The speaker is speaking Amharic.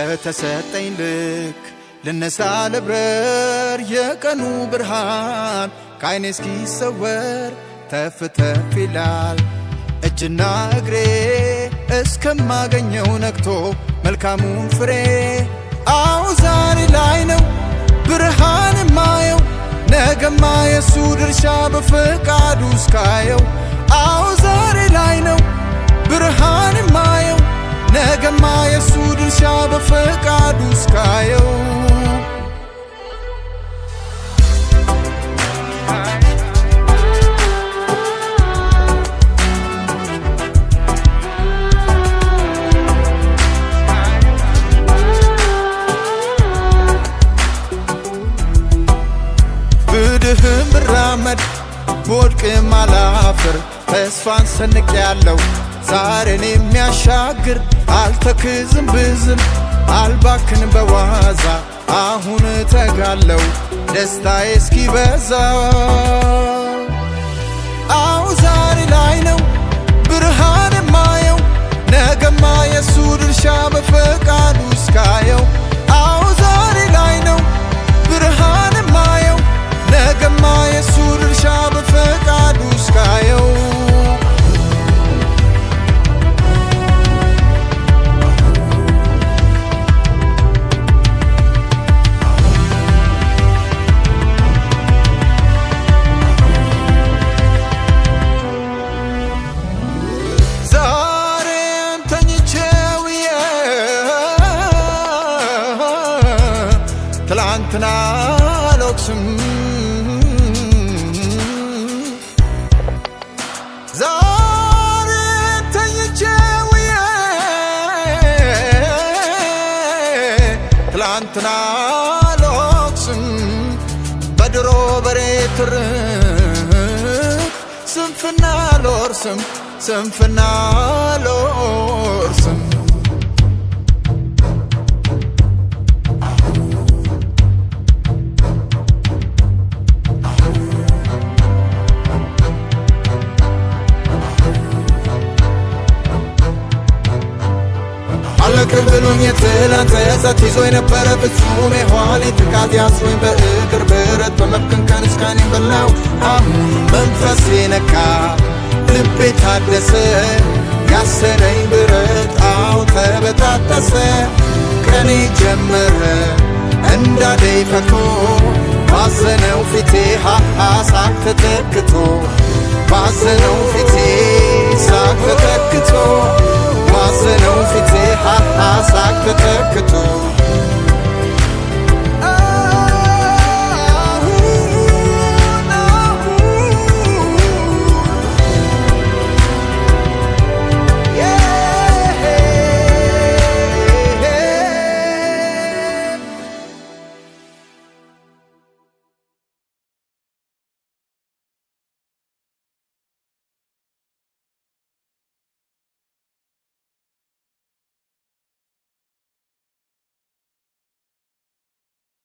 በተሰጠኝ ልክ ልነሳ ልብረር የቀኑ ብርሃን ከዓይኔ እስኪሰወር ተፍ ተፍ ይላል እጅና እግሬ እስከማገኘው ነግቶ መልካሙን ፍሬ አዎ ዛሬ ላይ ነው ብርሃን ማየው ነገማ የሱ ድርሻ በፈቃዱ እስካየው አዎ ዛሬ ላይ ነው ብርሃን ማየው ነገማ የሱ ድርሻ በፈቃዱ እስካየው ብድህም ብራመድ ብወድቅም አላፍር ተስፋን ሰንቅ ያለው ዛሬን የሚያሻግር አልተክዝም ብዝም አልባክን በዋዛ አሁን ተጋለው ደስታዬ እስኪበዛ አዎ ዛሬ ላይ ነው ብርሃን ማየው ነገማ የሱ ድርሻ በፈቃዱ እስካየው አዎ ዛሬ ላይ ነው ብርሃን ማየው ነገማ የሱ ድርሻ በፈቃዱ እስካየው ዛሬን ተኝቼው ትላንትና አልወቅስም ዛሬን ተኝቼው ትላንትና አልወቅስም በድሮ በሬ ትርክ ስንፍና አልወርስም ስንፍና አልወርስም አለቅም ብሎኝ የትላንት ጸጸት ይዞ የነበረ ፍጹም የኋሌ ጥቃት ያስሮኝ በእግር ብረት በመብከንከን እስካኔን በላው አሁን መንፈሴ ነቃ ልቤ ታደሰ ያሰረኝ ብረት አዎ ተበጣጠሰ ቀኔ ጀመረ እንዳደይ ፈክቶ ባዘነው ፊቴ ሳቅ ተተክቶ ባዘነው ፊቴ ሳቅ ተተክቶ ባዘነው ፊቴ ሳቅ ተተክቶ